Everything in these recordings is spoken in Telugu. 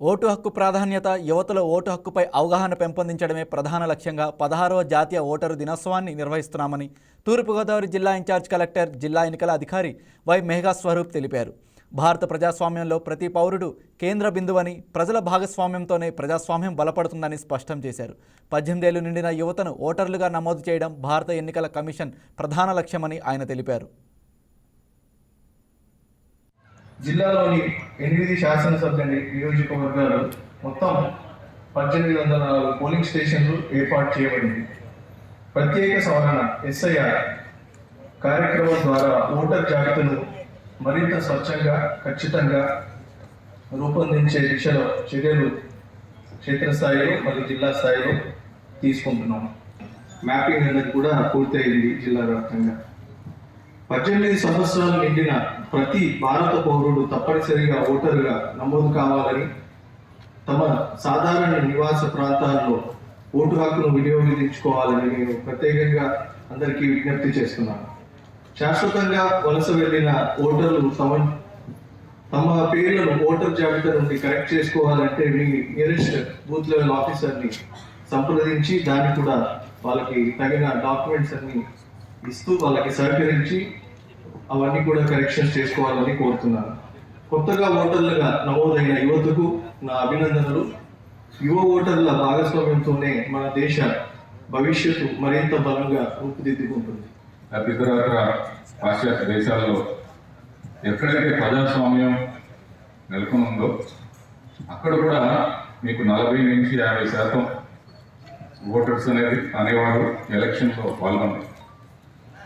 ఓటు హక్కు ప్రాధాన్యత, యువతలో ఓటు హక్కుపై అవగాహన పెంపొందించడమే ప్రధాన లక్ష్యంగా 16వ జాతీయ ఓటరు దినోత్సవాన్ని నిర్వహిస్తున్నామని తూర్పుగోదావరి జిల్లా ఇన్ఛార్జ్ కలెక్టర్, జిల్లా ఎన్నికల అధికారి వై మేఘస్వరూప్ తెలిపారు. భారత ప్రజాస్వామ్యంలో ప్రతి పౌరుడు కేంద్ర బిందువని, ప్రజల భాగస్వామ్యంతోనే ప్రజాస్వామ్యం బలపడుతుందని స్పష్టం చేశారు. 18 ఏళ్లు నిండిన యువతను ఓటర్లుగా నమోదు చేయడం భారత ఎన్నికల కమిషన్ ప్రధాన లక్ష్యమని ఆయన తెలిపారు. జిల్లాలోని 8 శాసనసభ్య నియోజకవర్గాలు మొత్తం 1804 పోలింగ్ స్టేషన్లు ఏర్పాటు చేయబడింది. ప్రత్యేక సవరణ SIR కార్యక్రమం ద్వారా ఓటర్ జాబితాను మరింత స్వచ్ఛంగా, ఖచ్చితంగా రూపొందించే దిశలో చర్యలు క్షేత్రస్థాయిలో మరియు జిల్లా స్థాయిలో తీసుకుంటున్నాం. మ్యాపింగ్ అనేది కూడా పూర్తయింది జిల్లా వ్యాప్తంగా. 18 సంవత్సరాలు నిండిన ప్రతి భారత పౌరుడు తప్పనిసరిగా ఓటరుగా నమోదు కావాలని, తమ సాధారణ నివాస ప్రాంతాల్లో ఓటు హక్కును వినియోగించుకోవాలని నేను ప్రత్యేకంగా అందరికీ విజ్ఞప్తి చేస్తున్నాను. శాశ్వతంగా వలస వెళ్లిన ఓటర్లు తమ పేర్లను ఓటర్ జాబితా నుండి కరెక్ట్ చేసుకోవాలంటే మీ నియరెస్ట్ బూత్ లెవెల్ ఆఫీసర్ని సంప్రదించి దాన్ని కూడా వాళ్ళకి తగిన డాక్యుమెంట్స్ అన్ని ఇస్తూ వాళ్ళకి సహకరించి అవన్నీ కూడా కరెక్షన్స్ చేసుకోవాలని కోరుతున్నాను. కొత్తగా ఓటర్లుగా నమోదైన యువతకు నా అభినందనలు. యువ ఓటర్ల భాగస్వామ్యంతోనే మన దేశ భవిష్యత్తు మరింత బలంగా రూపుదిద్దుకుంటుంది. ఇతర పాశ్చాత్య దేశాల్లో ఎక్కడైతే ప్రజాస్వామ్యం నెలకొని ఉందో అక్కడ కూడా మీకు 40 నుంచి 50% ఓటర్స్ అనేవాడు ఎలక్షన్లో పాల్గొన్నారు.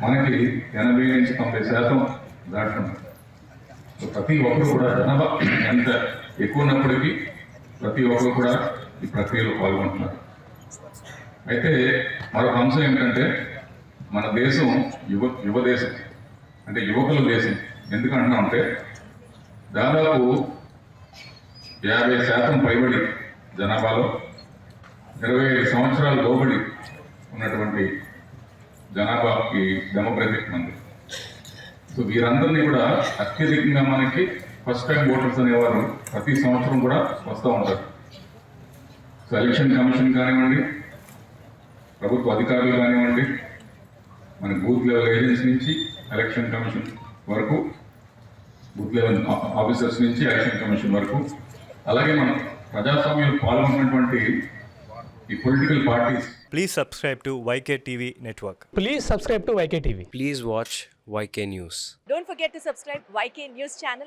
మనకి 80 నుంచి 90% దాటున్నారు. ప్రతి ఒక్కరు కూడా జనాభా ఎంత ఎక్కువ ఉన్నప్పటికీ ప్రతి ఒక్కరు కూడా ఈ ప్రక్రియలో పాల్గొంటున్నారు. అయితే మరొక అంశం ఏంటంటే మన దేశం యువ దేశం, అంటే యువకుల దేశం. ఎందుకంటున్నామంటే దాదాపు 50% పైబడి జనాభాలో 25 సంవత్సరాలు లోబడి ఉన్నటువంటి జనాభాకి డెమోగ్రఫిక్ మంది. సో వీరందరినీ కూడా అత్యధికంగా మనకి ఫస్ట్ టైం ఓటర్స్ అనేవారు ప్రతి సంవత్సరం కూడా వస్తూ ఉంటారు. సో ఎలక్షన్ కమిషన్ కానివ్వండి, ప్రభుత్వ అధికారులు కానివ్వండి, మన బూత్ లెవెల్ ఏజెంట్స్ నుంచి ఎలక్షన్ కమిషన్ వరకు, బూత్ లెవెల్ ఆఫీసర్స్ నుంచి ఎలక్షన్ కమిషన్ వరకు, అలాగే మన ప్రజాస్వామ్యంలో పాల్గొన్నటువంటి ఈ political parties. Please subscribe to YK TV Network. Please subscribe to YK TV. Please watch YK News. Don't forget to subscribe YK News channel.